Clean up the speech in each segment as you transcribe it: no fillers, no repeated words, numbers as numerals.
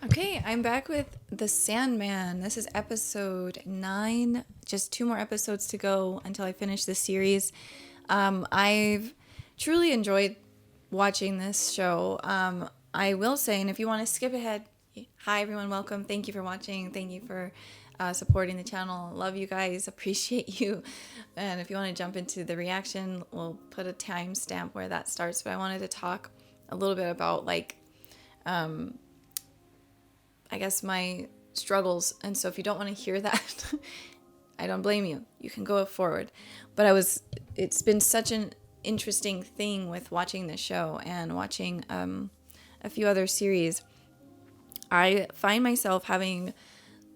Okay, I'm back with The Sandman. This is episode 9. Just 2 more episodes to go until I finish this series. I've truly enjoyed watching this show. I will say, and if you want to skip ahead, hi everyone, welcome. Thank you for watching. Thank you for supporting the channel. Love you guys. Appreciate you. And if you want to jump into the reaction, we'll put a timestamp where that starts. But I wanted to talk a little bit about I guess my struggles. And so if you don't want to hear that, I don't blame you. You can go forward. But it's been such an interesting thing with watching this show and watching a few other series. I find myself having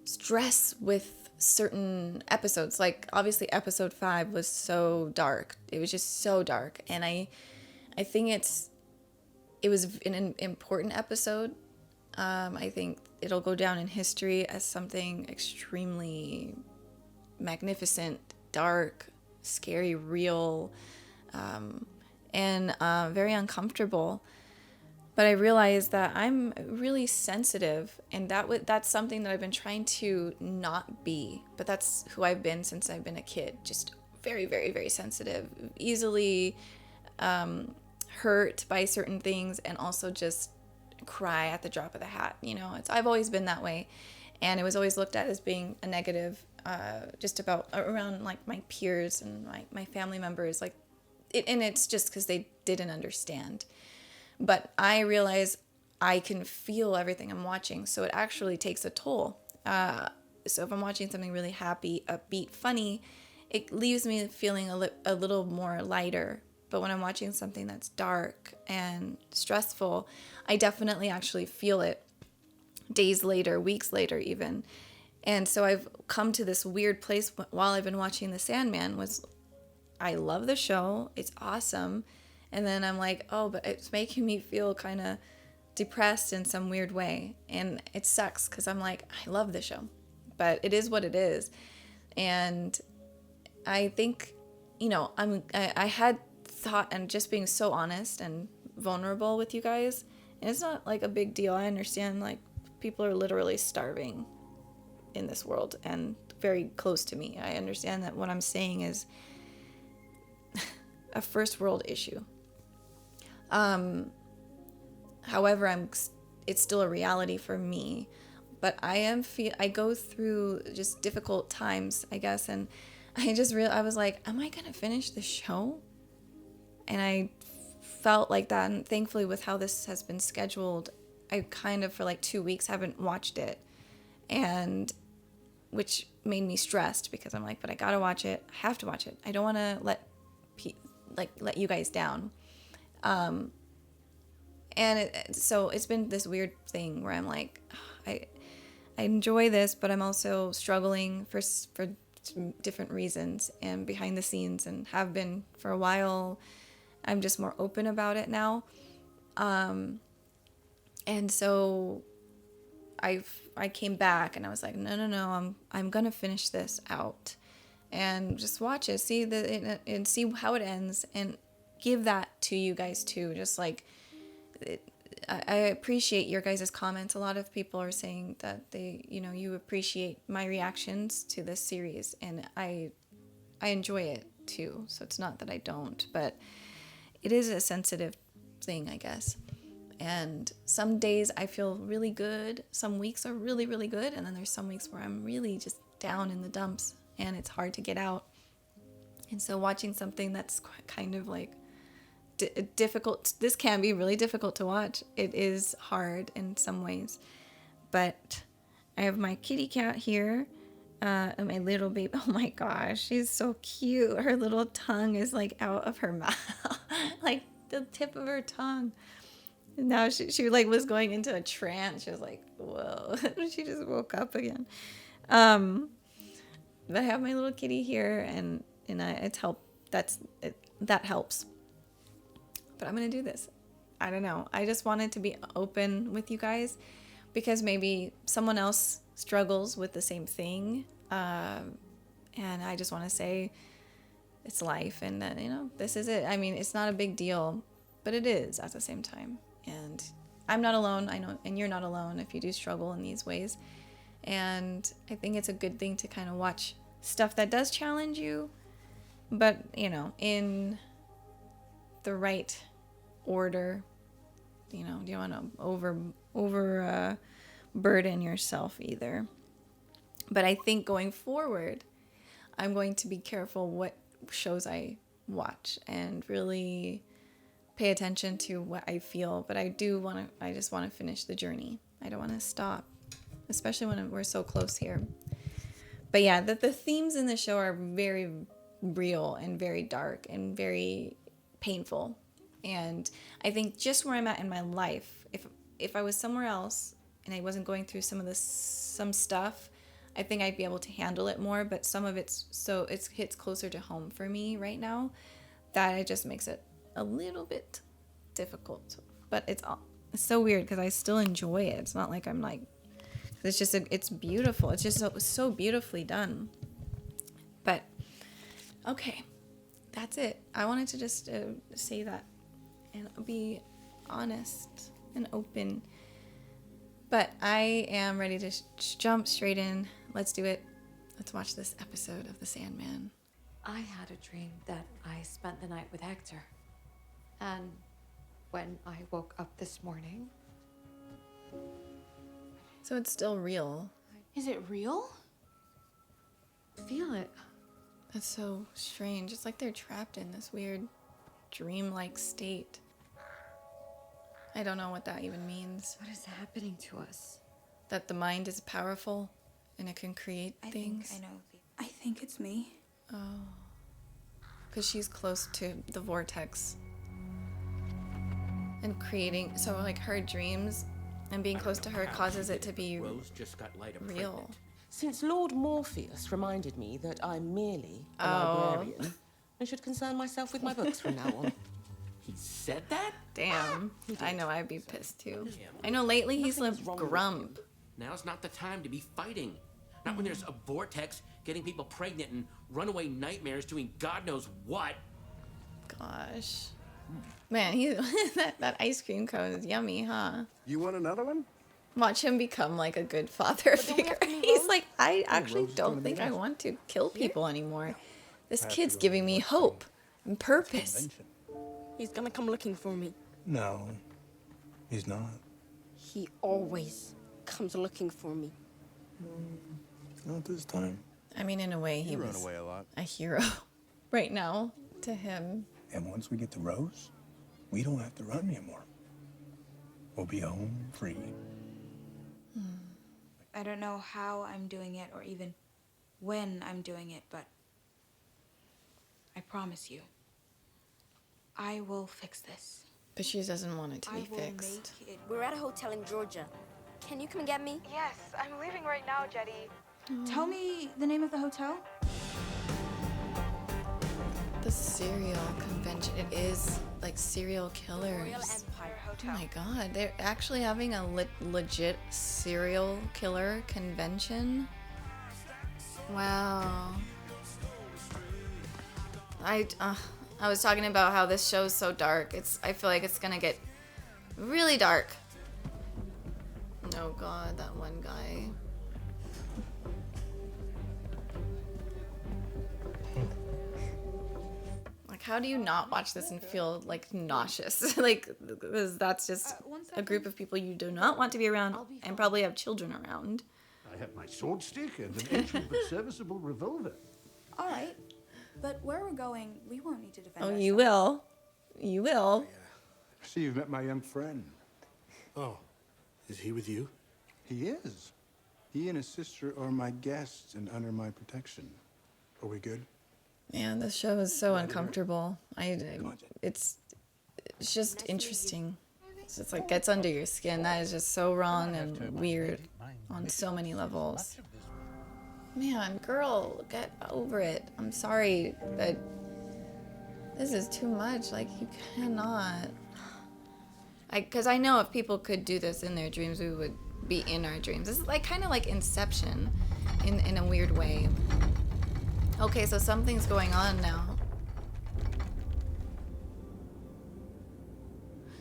stress with certain episodes. Like obviously episode 5 was so dark. It was just so dark. And I think it was an important episode. I think it'll go down in history as something extremely magnificent, dark, scary, real, and very uncomfortable. But I realized that I'm really sensitive, and that's something that I've been trying to not be. But that's who I've been since I've been a kid. Just very, very, very sensitive, easily hurt by certain things, and also just cry at the drop of the hat. I've always been that way, and it was always looked at as being a negative, just about around like my peers and my family members, and it's just because they didn't understand. But I realize I can feel everything I'm watching, so it actually takes a toll. So if I'm watching something really happy, upbeat, funny, it leaves me feeling a little more lighter. But when I'm watching something that's dark and stressful, I definitely actually feel it days later, weeks later even. And so I've come to this weird place while I've been watching The Sandman. I love the show. It's awesome. And then I'm like, oh, but it's making me feel kind of depressed in some weird way. And it sucks because I'm like, I love the show. But it is what it is. And I think, I had thought, and just being so honest and vulnerable with you guys, and it's not like a big deal. I understand, like, people are literally starving in this world and very close to me. I understand that what I'm saying is a first world issue. However, it's still a reality for me, but I go through just difficult times, I guess, and I was like, am I gonna finish the show? And I felt like that, and thankfully with how this has been scheduled, I kind of for like 2 weeks haven't watched it, and which made me stressed because I'm like, but I gotta watch it. I have to watch it. I don't want to let you guys down. So it's been this weird thing where I'm like, I enjoy this, but I'm also struggling for different reasons and behind the scenes, and have been for a while. I'm just more open about it now. And so I came back and I was like, no, I'm going to finish this out and just watch it, and see how it ends, and give that to you guys too. Just like, I appreciate your guys' comments. A lot of people are saying that you appreciate my reactions to this series, and I enjoy it too. So it's not that I don't, but it is a sensitive thing, I guess. And some days I feel really good. Some weeks are really, really good. And then there's some weeks where I'm really just down in the dumps and it's hard to get out. And so watching something that's kind of like difficult, this can be really difficult to watch. It is hard in some ways. But I have my kitty cat here. And my little baby, oh my gosh, she's so cute. Her little tongue is like out of her mouth, like the tip of her tongue. And now she like was going into a trance. She was like, whoa. She just woke up again. But I have my little kitty here, and it's helped. That helps. But I'm gonna do this. I don't know. I just wanted to be open with you guys, because maybe someone else struggles with the same thing, and I just want to say it's life, and that this is it. I mean, it's not a big deal, but it is at the same time. And I'm not alone. I know, and you're not alone if you do struggle in these ways. And I think it's a good thing to kind of watch stuff that does challenge you, but, you know, in the right order. You know, you don't want to burden yourself either. But I think going forward, I'm going to be careful what shows I watch and really pay attention to what I feel. But I just want to finish the journey. I don't want to stop, especially when we're so close here. But yeah, the themes in the show are very real and very dark and very painful. And I think just where I'm at in my life, if I was somewhere else and I wasn't going through some stuff, I think I'd be able to handle it more. But some of it hits closer to home for me right now, that it just makes it a little bit difficult. But it's so weird because I still enjoy it. It's not like I'm like, it's just it's beautiful. It's just so beautifully done. But okay, that's it. I wanted to just say that and be honest and open. But I am ready to jump straight in. Let's do it. Let's watch this episode of The Sandman. I had a dream that I spent the night with Hector. And when I woke up this morning... So it's still real. Is it real? Feel it. That's so strange. It's like they're trapped in this weird dream-like state. I don't know what that even means. What is happening to us? That the mind is powerful and it can create things. I know. I think it's me. Oh. Because she's close to the vortex. And creating, so like her dreams and being close to her causes it to be real. Since Lord Morpheus reminded me that I'm merely a librarian, I should concern myself with my books from now on. He said that? Damn. I know, I'd be pissed too. I know lately he's like grump. Now's not the time to be fighting. Not when there's a vortex getting people pregnant and runaway nightmares doing God knows what. Gosh. Man, that ice cream cone is yummy, huh? You want another one? Watch him become like a good father figure. He's like, I actually don't think I want to kill people anymore. This kid's giving me hope and purpose. He's gonna come looking for me. No, he's not. He always comes looking for me. Not this time. I mean, in a way, he was away a lot. a hero right now to him. And once we get to Rose, we don't have to run anymore. We'll be home free. I don't know how I'm doing it or even when I'm doing it, but I promise you, I will fix this. But she doesn't want it to be fixed. We're at a hotel in Georgia. Can you come get me? Yes, I'm leaving right now, Jetty. Tell me the name of the hotel. The serial convention. It is like serial killers. Royal Empire Oh Hotel. my god, they're actually having a legit serial killer convention? Wow. I was talking about how this show is so dark. I feel like it's gonna get really dark. Oh god, that one guy. Like, how do you not watch this and feel like nauseous? Like, because that's just a group of people you do not want to be around and probably have children around. I have my sword stick and an ancient but serviceable revolver. All right, but where we're going, we won't need to defend Oh, ourselves. you will. You will. I see you've met my young friend. Oh, is he with you? He is. He and his sister are my guests and under my protection. Are we good? Man, this show is so uncomfortable. It's just interesting. It's like gets under your skin. That is just so wrong and weird on so many levels. Man, girl, get over it. I'm sorry, but this is too much. Like, you cannot. Because I know if people could do this in their dreams, we would be in our dreams. This is like kind of like Inception in a weird way. Okay, so something's going on now.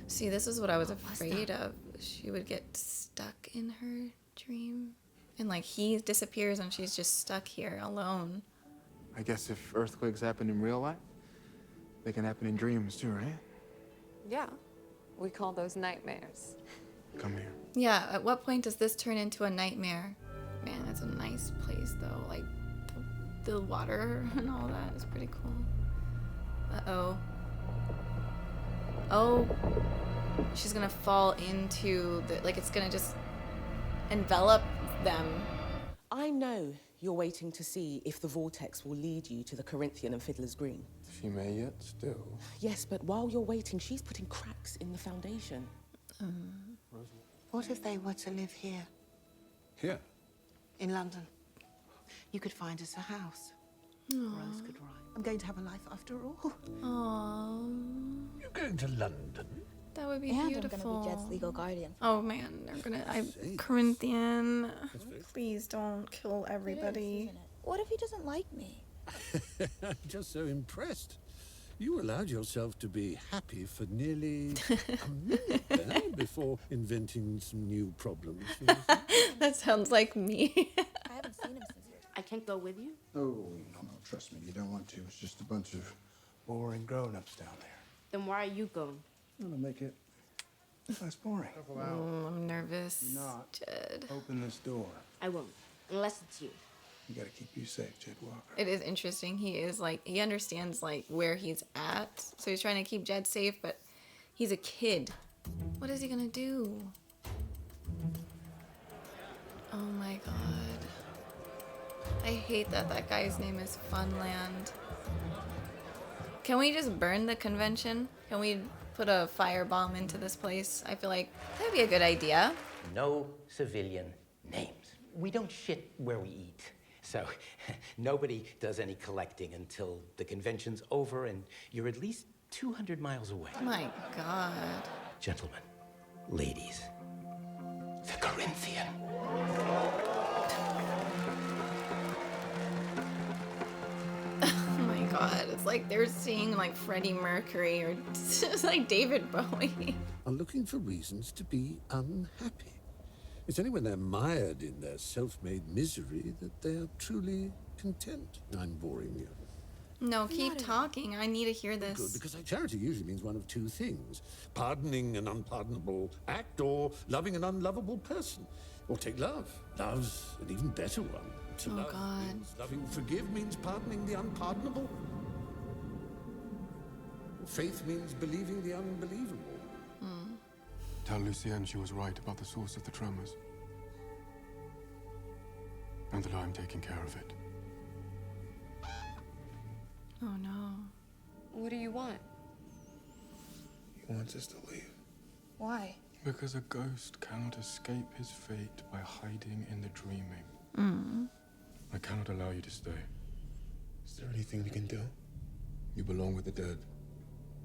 See, this is what I was afraid of. she would get stuck in her dream. And like he disappears and she's just stuck here alone. I guess if earthquakes happen in real life, they can happen in dreams too, right? Yeah, we call those nightmares. Come here. Yeah, at what point does this turn into a nightmare? Man, it's a nice place though. Like the water and all that is pretty cool. Uh-oh. Oh. She's gonna fall into the, like it's gonna just envelop them. I know you're waiting to see if the vortex will lead you to the Corinthian and Fiddler's Green. She may yet still. Yes, but while you're waiting, she's putting cracks in the foundation. What if they were to live here, Here. in London? You could find us a house. Rose could write. I'm going to have a life after all. Aww. You're going to London? That would be And beautiful. I'm gonna be Jed's legal guardian. Oh man, they're gonna. Corinthian. Please don't kill everybody. Isn't it? What if he doesn't like me? I'm just so impressed. You allowed yourself to be happy for nearly a minute there before inventing some new problems. That sounds like me. I haven't seen him since years. I can't go with you? Oh, no, trust me, you don't want to. It's just a bunch of boring grown-ups down there. Then why are you going? That'll make it less boring. I'm nervous. Not. Jed. Open this door. I won't, unless it's you. We gotta keep you safe, Jed Walker. It is interesting. He is like, he understands like where he's at. So he's trying to keep Jed safe, but he's a kid. What is he gonna do? Oh my god. I hate that that guy's name is Funland. Can we just burn the convention? Can we put a firebomb into this place? I feel like that'd be a good idea. No civilian names. We don't shit where we eat. So nobody does any collecting until the convention's over and you're at least 200 miles away. My god. Gentlemen, ladies, the Corinthian. Oh my god. It's like they're seeing like Freddie Mercury or just like David Bowie. Are looking for reasons to be unhappy. It's only when they're mired in their self-made misery that they are truly content. I'm boring you. No, keep talking. I need to hear Good, this. because charity usually means one of two things. Pardoning an unpardonable act or loving an unlovable person. Or take love. Love's an even better one. To Oh, love God. means loving forgive means pardoning the unpardonable. Faith means believing the unbelievable. Tell Lucienne she was right about the source of the tremors. And that I'm taking care of it. Oh no. What do you want? He wants us to leave. Why? Because a ghost cannot escape his fate by hiding in the dreaming. I cannot allow you to stay. Is there anything we can do? You belong with the dead.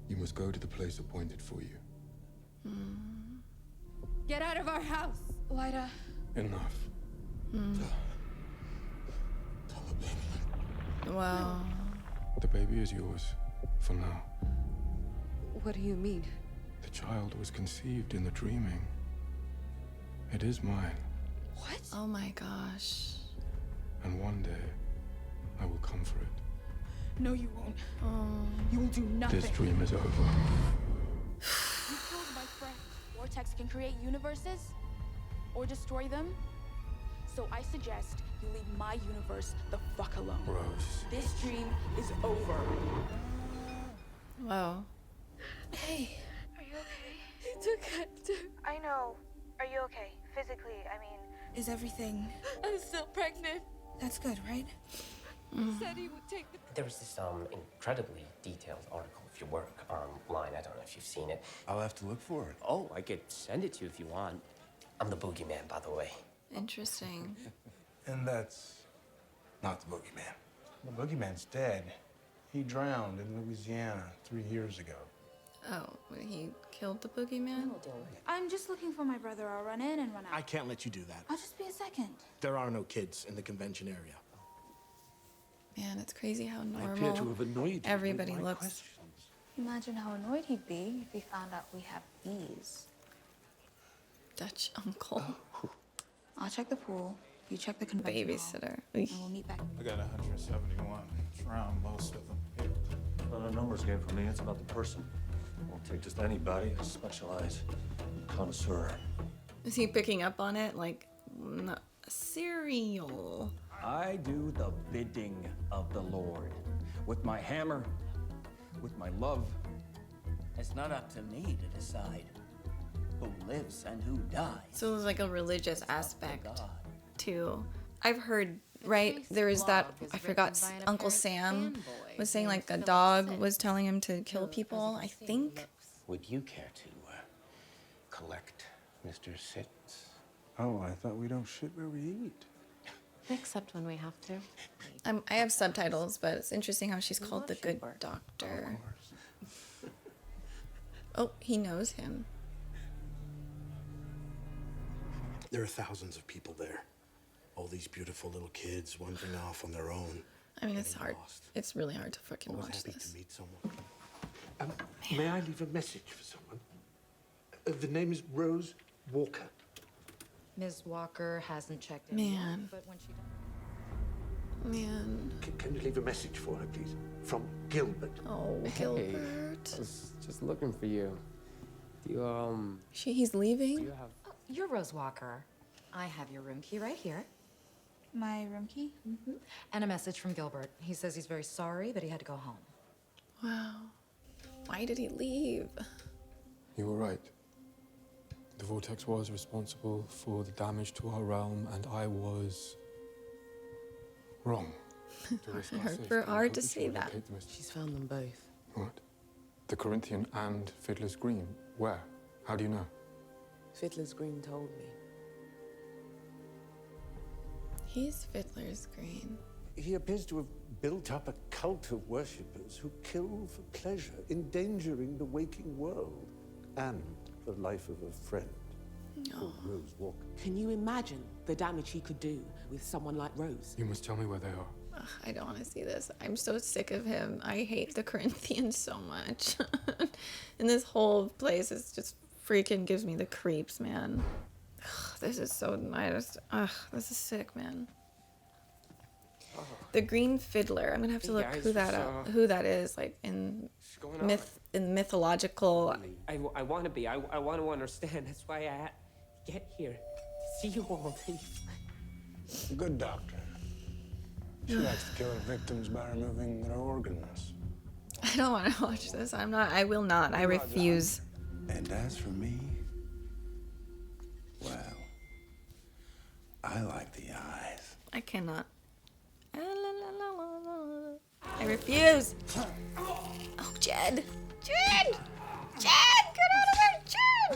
You must go to the place appointed for you. Get out of our house! Lyda. Enough. Tell the baby. Wow. The baby is yours, for now. What do you mean? The child was conceived in the dreaming. It is mine, What? Oh my gosh. and one day, I will come for it. No, you won't. Oh. You will do nothing. This dream is over. You killed my friend. Vortex can create universes or destroy them. So I suggest you leave my universe the fuck alone. Rose. This dream is over. Wow. Hey. Are you okay? He took Hector. I know. Are you okay? Physically, I mean. Is everything. I'm still pregnant. That's good, right? He said he would take the... There was this incredibly detailed article of your work online. I don't know if you've seen it. I'll have to look for it. Oh, I could send it to you if you want. I'm the boogeyman, by the way. Interesting. And that's not the boogeyman. The boogeyman's dead. He drowned in Louisiana 3 years ago. Oh, he killed the boogeyman? I'm just looking for my brother. I'll run in and run out. I can't let you do that. I'll just be a second. There are no kids in the convention area. Man, it's crazy how I appear to normal have annoyed you everybody with my looks. questions. Imagine how annoyed he'd be if he found out we have bees. Dutch uncle. I'll check the pool. You check the convention Babysitter. hall, and we'll meet back. I got 171. It's around most of them. Here. Not a numbers game for me. It's about the person. Won't take just anybody. A specialized connoisseur. Is he picking up on it? Like, cereal. I do the bidding of the Lord. With my hammer, with my love. It's not up to me to decide who lives and who dies. So there's like a religious aspect too. I've heard, right? There is that, I forgot, Uncle Sam was saying like a dog was telling him to kill people, I think. Would you care to collect Mr. Sitz? Oh, I thought we don't shit where we eat. Except when we have to. I have subtitles, but it's interesting how she's called the good doctor. Oh, he knows him. There are thousands of people there. All these beautiful little kids wandering off on their own. I mean, it's hard. It's really hard to fucking Always watch happy this. to meet someone. May I leave a message for someone? The name is Rose Walker. Ms. Walker hasn't checked in Man. yet, but when she Man. Can you leave a message for her, please? From Gilbert. Oh, Hey, Gilbert. I was just looking for you. Do you, He's leaving? do you have... You're Rose Walker. I have your room key right here. My room key? And a message from Gilbert. He says he's very sorry, but he had to go home. Wow. Why did he leave? You were right. The vortex was responsible for the damage to our realm, and I was wrong. Hard to say that. She's found them both. What? The Corinthian and Fiddler's Green? Where? How do you know? Fiddler's Green told me. He's Fiddler's Green. He appears to have built up a cult of worshippers who kill for pleasure, endangering the waking world and the life of a friend. Oh. Rose Walker. Can you imagine the damage he could do with someone like Rose? You must tell me where they are. Ugh, I don't want to see this. I'm so sick of him. I hate the Corinthians so much. And this whole place is just freaking gives me the creeps, man. Ugh, this is so nice. Ugh, this is sick, man. The Green Fiddler. I'm gonna have to look who that is, like in mythological. I want to be. I want to understand. That's why I get here. To see you all. Good doctor. She likes to kill her victims by removing their organs. I don't want to watch this. I will not. I refuse. And as for me, well, I like the eyes. I cannot. I refuse. Oh, Jed. Jed! Jed! Get out of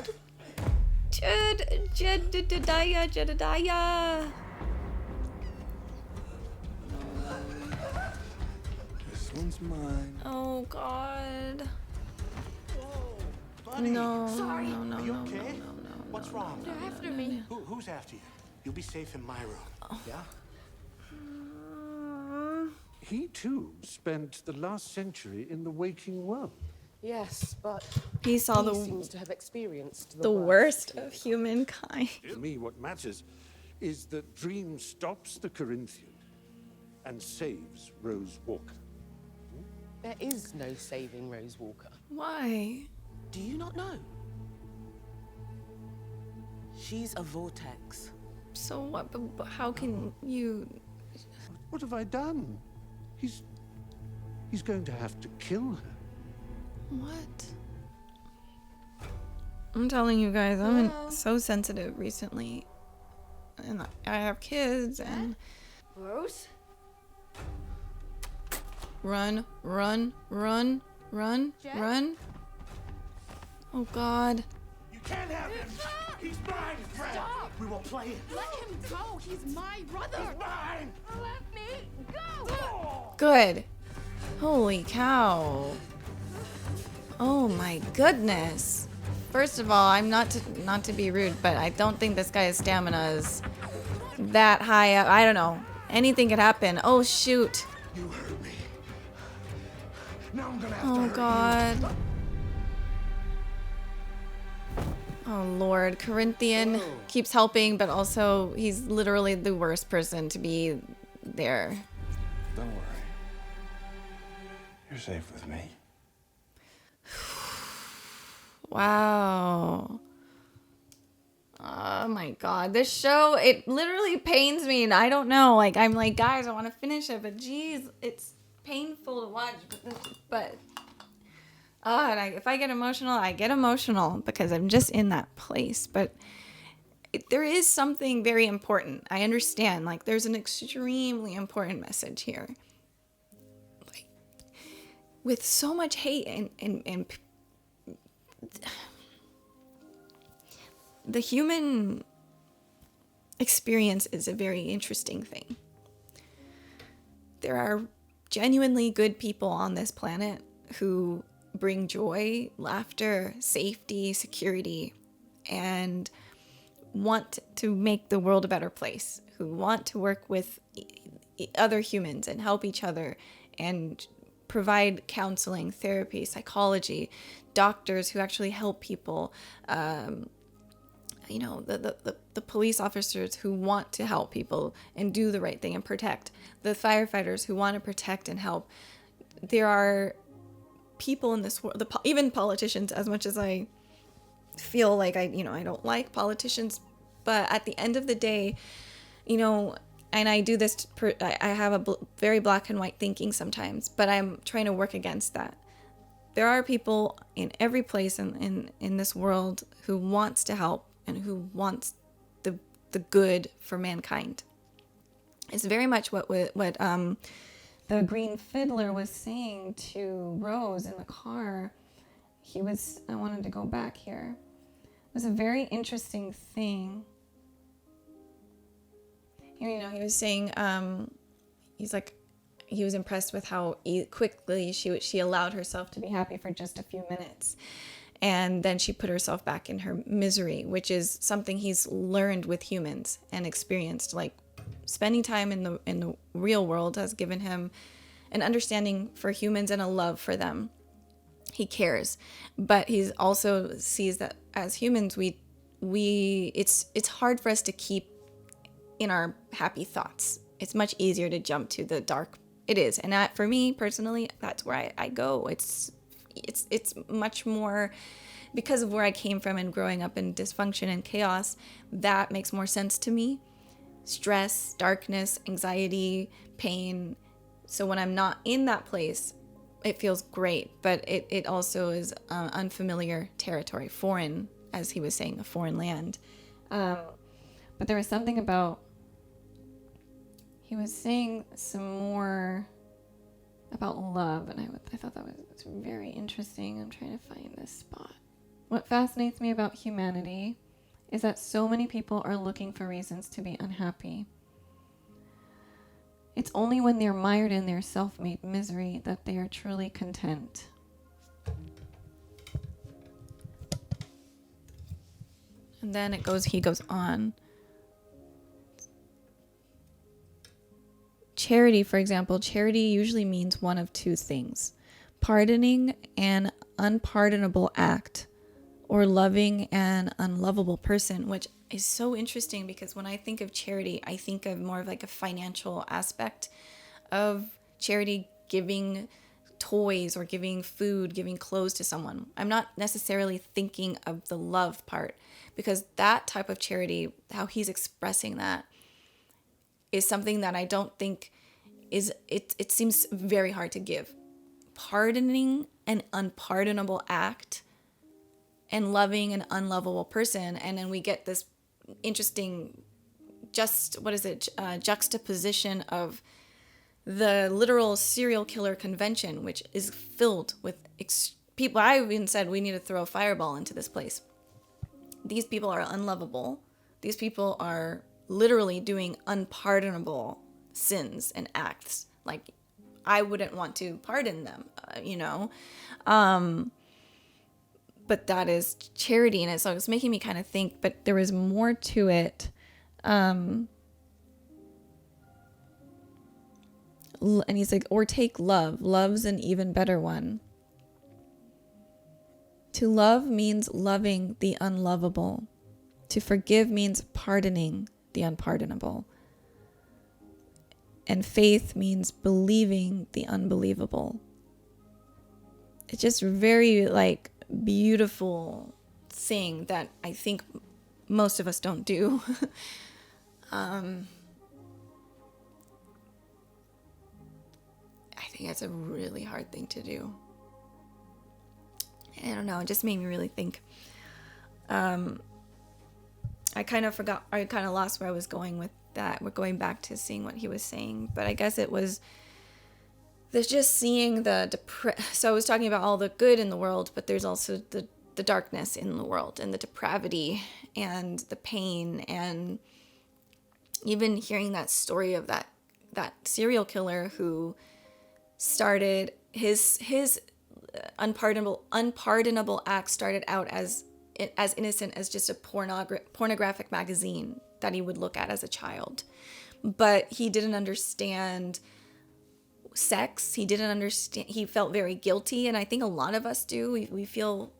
there, Jed! Jedediah. This one's mine. Oh, God. Buddy, No, sorry. no, no, Are you no, okay? no, no, What's wrong? They're after me. Who's after you? You'll be safe in my room. Yeah? He too spent the last century in the waking world. Yes, but He saw seems to have experienced the worst of humankind. To me, what matters is that Dream stops the Corinthian and saves Rose Walker. There is no saving Rose Walker. Why? Do you not know? She's a vortex. So what? But how can you? What have I done? He's going to have to kill her. What? I'm telling you guys, I'm so sensitive recently, and I have kids and. Rose? Run! Oh God. You can't have him. He's mine, friend. Stop! We will play it. Let him go. He's my brother. He's mine. Let me go. Good. Holy cow. Oh my goodness. First of all, I'm not to be rude, but I don't think this guy's stamina is that high up. I don't know. Anything could happen. Oh shoot. You hurt me. Now I'm gonna have Oh to hurt God. you. Oh Lord, Corinthian keeps helping, but also he's literally the worst person to be there. Don't worry. You're safe with me. Wow. Oh my God, this show, it literally pains me, and I don't know. Like, I'm like, guys, I want to finish it, but geez, it's painful to watch. But and if I get emotional, I get emotional because I'm just in that place. But there is something very important. I understand. Like, there's an extremely important message here. Like, with so much hate and the human experience is a very interesting thing. There are genuinely good people on this planet who bring joy, laughter, safety, security, and want to make the world a better place, who want to work with other humans and help each other and provide counseling, therapy, psychology, doctors who actually help people, the police officers who want to help people and do the right thing and protect, the firefighters who want to protect and help. There are people in this world, even politicians, as much as I feel like I don't like politicians, but at the end of the day, and I do this, I have a very black and white thinking sometimes, but I'm trying to work against that. There are people in every place in this world who wants to help and who wants the good for mankind. It's very much what the green fiddler was saying to Rose in the car. I wanted to go back here. It was a very interesting thing. He was saying, he was impressed with how quickly she allowed herself to be happy for just a few minutes. And then she put herself back in her misery, which is something he's learned with humans and experienced. Like, spending time in the real world has given him an understanding for humans and a love for them. He cares, but he also sees that as humans, it's hard for us to keep in our happy thoughts. It's much easier to jump to the dark. It is, and for me personally, that's where I go. It's much more because of where I came from and growing up in dysfunction and chaos. That makes more sense to me. Stress, darkness, anxiety, pain. So when I'm not in that place, it feels great, but it also is unfamiliar territory, foreign, as he was saying, a foreign land. But there was something about, he was saying some more about love, and I thought that was very interesting. I'm trying to find this spot. What fascinates me about humanity is that so many people are looking for reasons to be unhappy. It's only when they're mired in their self-made misery that they are truly content. And then he goes on. Charity, for example, charity usually means one of two things: pardoning an unpardonable act, or loving an unlovable person, which is so interesting because when I think of charity, I think of more of like a financial aspect of charity, giving toys or giving food, giving clothes to someone. I'm not necessarily thinking of the love part, because that type of charity, how he's expressing that, is something that I don't think it seems very hard to give. Pardoning an unpardonable act and loving an unlovable person, and then we get this interesting juxtaposition of the literal serial killer convention, which is filled with people. I even said we need to throw a fireball into this place. These people are unlovable. These people are literally doing unpardonable sins and acts. Like, I wouldn't want to pardon them, but that is charity. And so it's making me kind of think, but there was more to it. And he's like, or take love. Love's an even better one. To love means loving the unlovable. To forgive means pardoning the unpardonable. And faith means believing the unbelievable. It's just very like beautiful thing that I think most of us don't do. I think it's a really hard thing to do. I don't know, it just made me really think. I kind of lost where I was going with that. We're going back to seeing what he was saying, but I guess it was there's just seeing so I was talking about all the good in the world, but there's also the darkness in the world and the depravity and the pain, and even hearing that story of that serial killer started his unpardonable act started out as innocent as just a pornographic magazine that he would look at as a child. But he didn't understand sex. He felt very guilty. And I think a lot of us do. We feel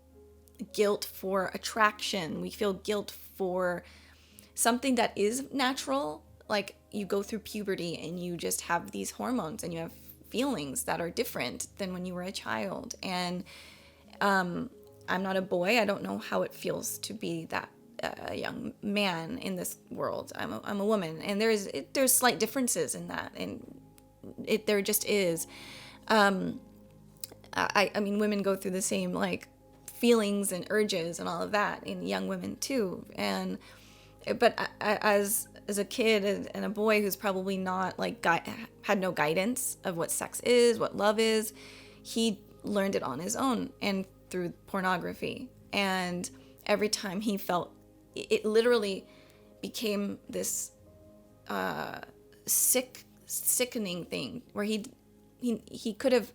guilt for attraction. We feel guilt for something that is natural. Like you go through puberty and you just have these hormones and you have feelings that are different than when you were a child. And I'm not a boy. I don't know how it feels to be that a young man in this world. I'm a woman, and there's slight differences in that, and there just is. I mean, women go through the same like feelings and urges and all of that in young women too. But as a kid and a boy who's probably not like had no guidance of what sex is, what love is, he learned it on his own and through pornography. And every time he felt it literally became this sickening thing where he could have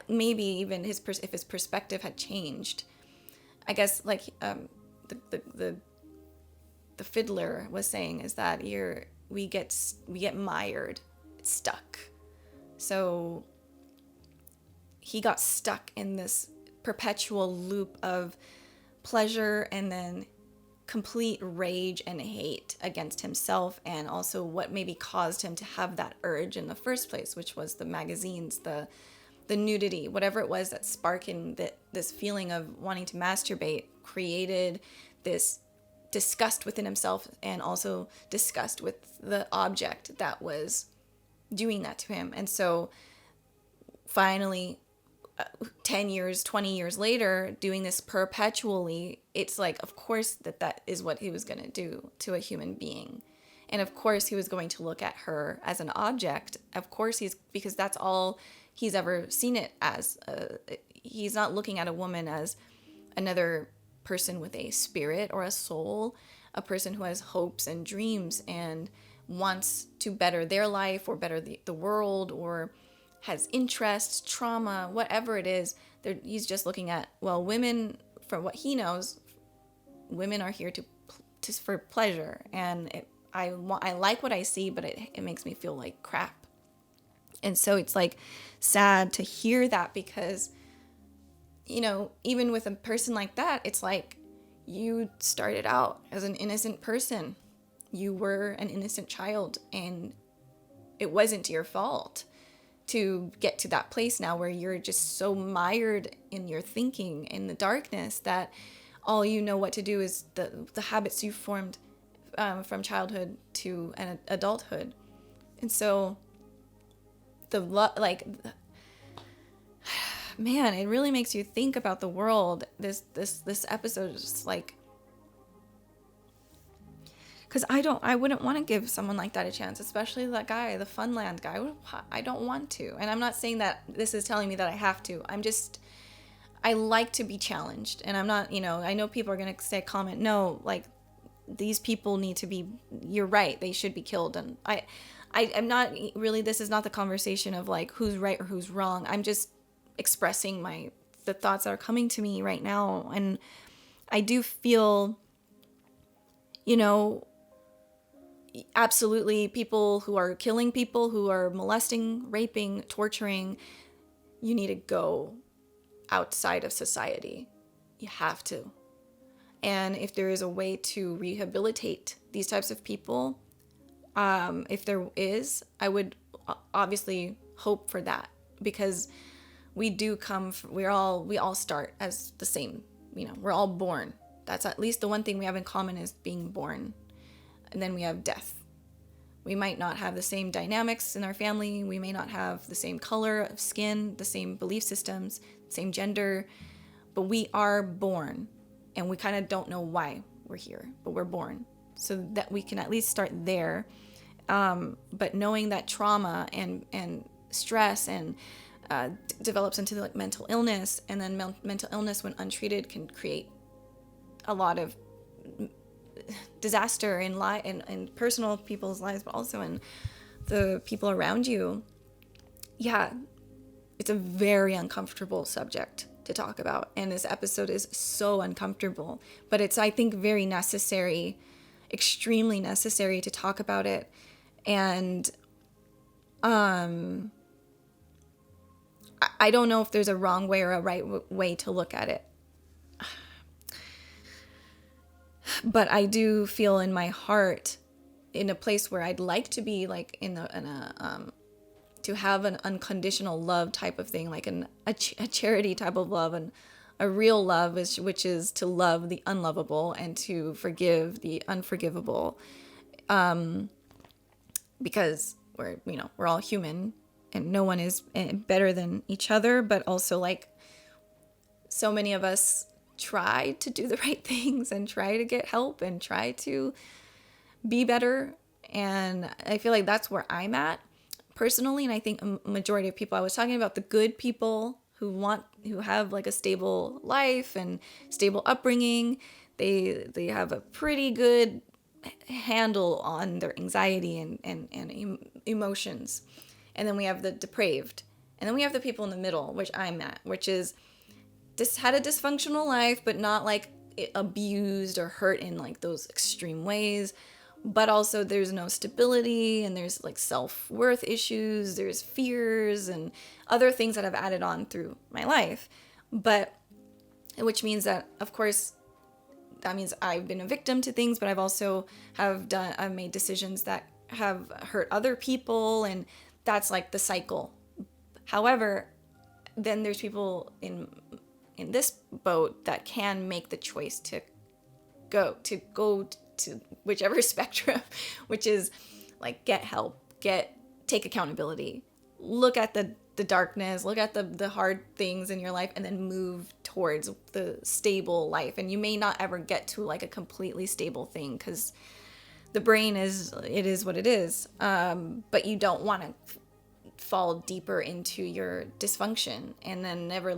maybe even if his perspective had changed. I guess like the Fiddler was saying is that we get mired, it's stuck. So he got stuck in this perpetual loop of pleasure and then complete rage and hate against himself, and also what maybe caused him to have that urge in the first place, which was the magazines, the nudity, whatever it was that sparking this feeling of wanting to masturbate, created this disgust within himself and also disgust with the object that was doing that to him. And so finally 10 years, 20 years later, doing this perpetually, it's like, of course that is what he was going to do to a human being. And of course he was going to look at her as an object. Of course because that's all he's ever seen it as. He's not looking at a woman as another person with a spirit or a soul, a person who has hopes and dreams and wants to better their life or better the world, or has interests, trauma, whatever it is. He's just looking at, well, women, from what he knows, women are here for pleasure, and I like what I see, but it makes me feel like crap. And so it's like sad to hear that, because even with a person like that, it's like you started out as an innocent person. You were an innocent child, and it wasn't your fault to get to that place now where you're just so mired in your thinking in the darkness that all you know what to do is the habits you formed from childhood to an adulthood. And so man, it really makes you think about the world. This episode is just like, because I wouldn't want to give someone like that a chance, especially that guy, the Funland guy. I don't want to. And I'm not saying that this is telling me that I have to. I like to be challenged. And I'm not, I know people are going to comment, no, like, these people need to be, you're right, they should be killed. And I'm not really, this is not the conversation of like who's right or who's wrong. I'm just expressing the thoughts that are coming to me right now. And I do feel, absolutely, people who are killing people, who are molesting, raping, torturing, you need to go outside of society. You have to. And if there is a way to rehabilitate these types of people, if there is, I would obviously hope for that, because we do we all start as the same, we're all born. That's at least the one thing we have in common, is being born. And then we have death. We might not have the same dynamics in our family. We may not have the same color of skin, the same belief systems, same gender, but we are born, and we kind of don't know why we're here, but we're born. So that we can at least start there. But knowing that trauma and stress and develops into like mental illness, and then mental illness when untreated can create a lot of disaster in personal people's lives, but also in the people around you. Yeah, it's a very uncomfortable subject to talk about, and this episode is so uncomfortable, but it's, I think, very necessary, extremely necessary to talk about it. And I don't know if there's a wrong way or a right way to look at it. But I do feel in my heart, in a place where I'd like to be, like to have an unconditional love type of thing, like a charity type of love, and a real love, which is to love the unlovable and to forgive the unforgivable, because we're all human, and no one is better than each other. But also, like, so many of us try to do the right things and try to get help and try to be better. And I feel like that's where I'm at personally. And I think a majority of people, I was talking about the good people who have like a stable life and stable upbringing. They have a pretty good handle on their anxiety and emotions. And then we have the depraved. And then we have the people in the middle, which I'm at, which is had a dysfunctional life, but not like abused or hurt in like those extreme ways. But also there's no stability, and there's like self-worth issues, there's fears and other things that I've added on through my life. But which means that, of course, that means I've been a victim to things, but I've also I've made decisions that have hurt other people, and that's like the cycle. However, then there's people in this boat that can make the choice to go to whichever spectrum, which is like get help, take accountability, look at the darkness, look at the hard things in your life, and then move towards the stable life. And you may not ever get to like a completely stable thing, because the brain is what it is. But you don't want to fall deeper into your dysfunction and then never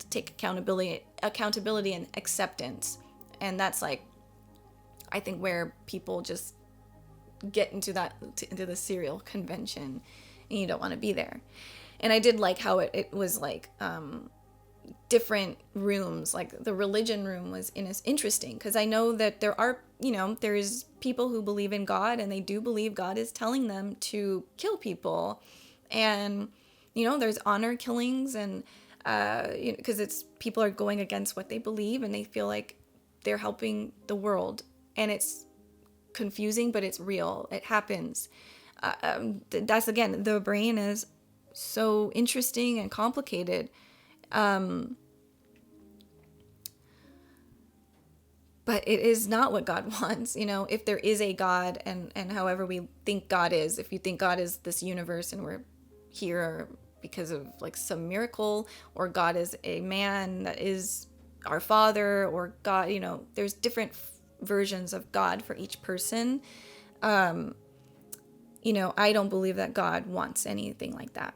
take accountability and acceptance. And that's like, I think, where people just get into the serial convention, and you don't want to be there. And I did like how it was like different rooms. Like the religion room was interesting, because I know that there are, there's people who believe in God, and they do believe God is telling them to kill people. And, there's honor killings, and because it's people are going against what they believe, and they feel like they're helping the world. And it's confusing, but it's real. It happens. That's, again, the brain is so interesting and complicated. But it is not what God wants. If there is a God, and however we think God is, if you think God is this universe and we're here because of like some miracle, or God is a man that is our father, or God, there's different versions of God for each person. I don't believe that God wants anything like that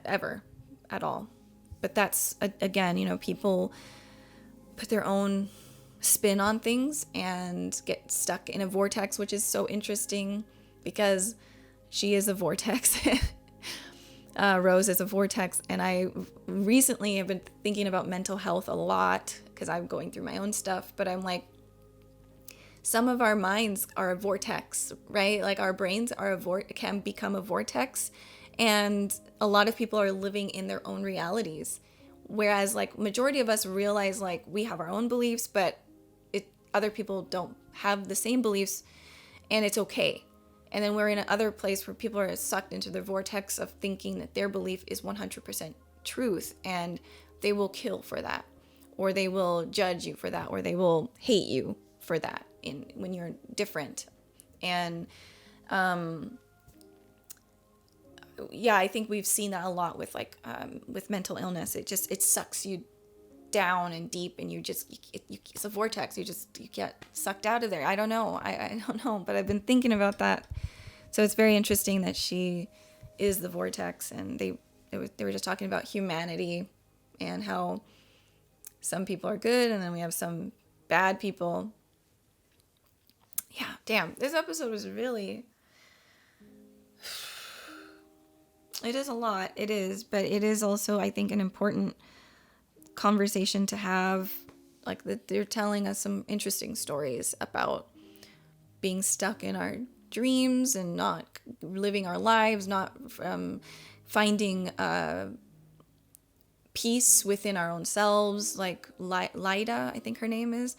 ever at all. But that's, again, people put their own spin on things and get stuck in a vortex, which is so interesting, because she is a vortex. Rose is a vortex. And I recently have been thinking about mental health a lot, because I'm going through my own stuff. But I'm like, some of our minds are a vortex, right? Like our brains are can become a vortex, and a lot of people are living in their own realities, whereas like majority of us realize like we have our own beliefs, but other people don't have the same beliefs, and it's okay. And then we're in another place where people are sucked into the vortex of thinking that their belief is 100% truth, and they will kill for that, or they will judge you for that, or they will hate you for that when you're different. And yeah, I think we've seen that a lot with like with mental illness. It sucks you down and deep, and it's a vortex. You get sucked out of there. I don't know. I don't know, but I've been thinking about that. So it's very interesting that she is the vortex, and they were just talking about humanity and how some people are good and then we have some bad people. Yeah, damn. This episode was really, it is a lot. It is, but it is also, I think, an important conversation to have. Like that, they're telling us some interesting stories about being stuck in our dreams and not living our lives, not finding peace within our own selves. Like Lyda, I think her name is.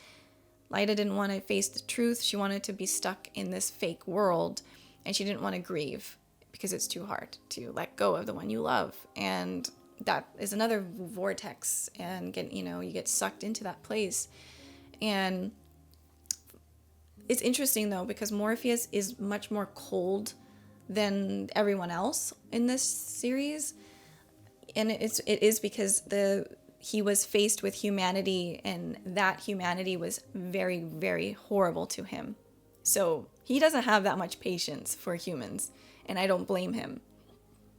Lyda didn't want to face the truth. She wanted to be stuck in this fake world, and she didn't want to grieve because it's too hard to let go of the one you love. And that is another vortex, and you get sucked into that place. And it's interesting though, because Morpheus is much more cold than everyone else in this series, and it is because he was faced with humanity, and that humanity was very, very horrible to him. So he doesn't have that much patience for humans, and I don't blame him.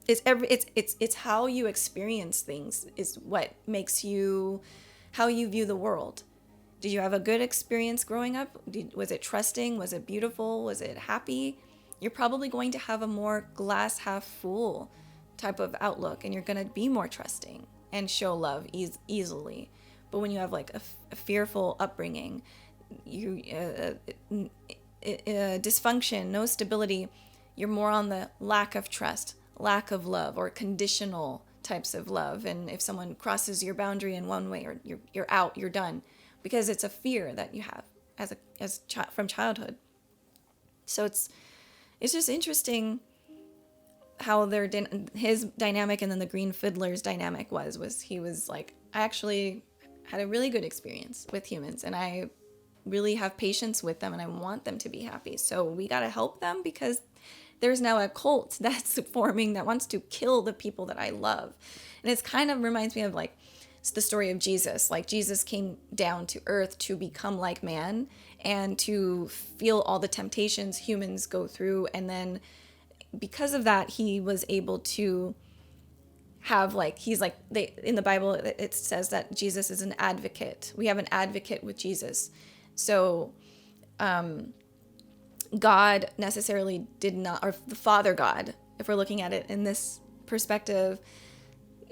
It's how you experience things is what makes you, how you view the world. Did you have a good experience growing up? Was it trusting? Was it beautiful? Was it happy? You're probably going to have a more glass half full type of outlook, and you're going to be more trusting and show love easily. But when you have like a fearful upbringing, dysfunction, no stability, you're more on the lack of trust, lack of love, or conditional types of love. And if someone crosses your boundary in one way, or you're out, you're done, because it's a fear that you have from childhood. So it's just interesting how his dynamic and then the Green Fiddler's dynamic was he was like, I actually had a really good experience with humans, and I really have patience with them, and I want them to be happy. So we got to help them, because there's now a cult that's forming that wants to kill the people that I love. And it's kind of reminds me of like the story of Jesus. Like Jesus came down to earth to become like man and to feel all the temptations humans go through. And then because of that, he was able to have in the Bible, it says that Jesus is an advocate. We have an advocate with Jesus. So, God necessarily did not, or the Father God, if we're looking at it in this perspective,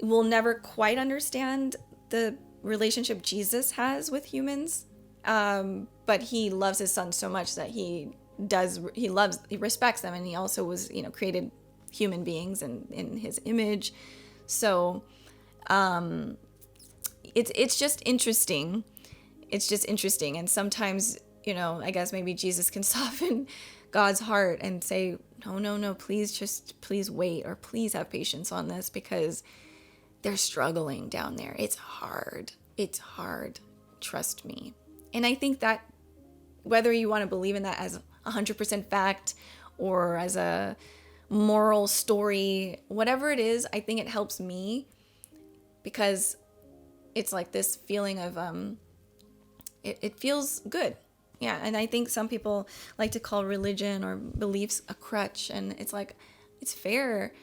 will never quite understand the relationship Jesus has with humans. But he loves his son so much that he respects them. And he also was, created human beings in his image. So, it's just interesting. It's just interesting. And sometimes, I guess maybe Jesus can soften God's heart and say, no, please wait, or please have patience on this, because they're struggling down there. It's hard. Trust me. And I think that whether you want to believe in that as 100% fact or as a moral story, whatever it is, I think it helps me, because it's like this feeling of, it feels good. Yeah, and I think some people like to call religion or beliefs a crutch, and it's like, it's fair.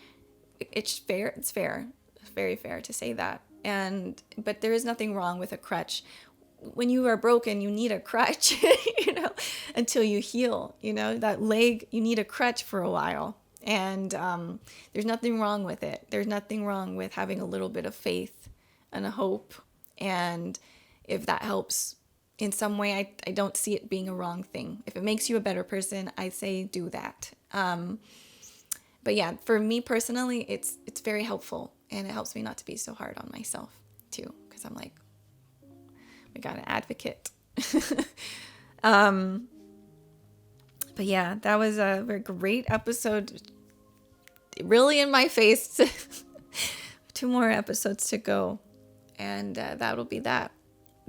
It's fair. It's very fair to say that. But there is nothing wrong with a crutch. When you are broken, you need a crutch, until you heal. That leg, you need a crutch for a while. And there's nothing wrong with it. There's nothing wrong with having a little bit of faith and a hope. And if that helps in some way, I don't see it being a wrong thing. If it makes you a better person, I say do that. But yeah, for me personally, it's very helpful, and it helps me not to be so hard on myself. too, because I'm like, we got an advocate. But yeah, that was a very great episode. Really in my face. 2 more episodes to go, and that'll be that.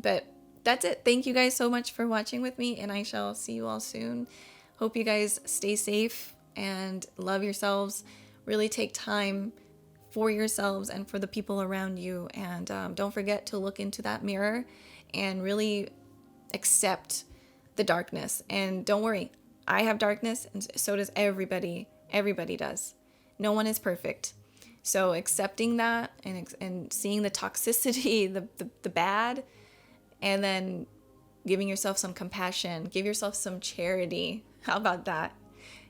But that's it. Thank you guys so much for watching with me, and I shall see you all soon. Hope you guys stay safe and love yourselves. Really take time for yourselves and for the people around you, and don't forget to look into that mirror and really accept the darkness. And don't worry, I have darkness, and so does everybody. Everybody does. No one is perfect. So accepting that and seeing the toxicity, the bad, and then giving yourself some compassion, give yourself some charity. How about that?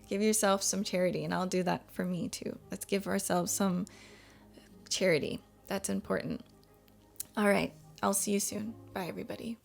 Give yourself some charity, and I'll do that for me too. Let's give ourselves some charity. That's important. All right. I'll see you soon. Bye, everybody.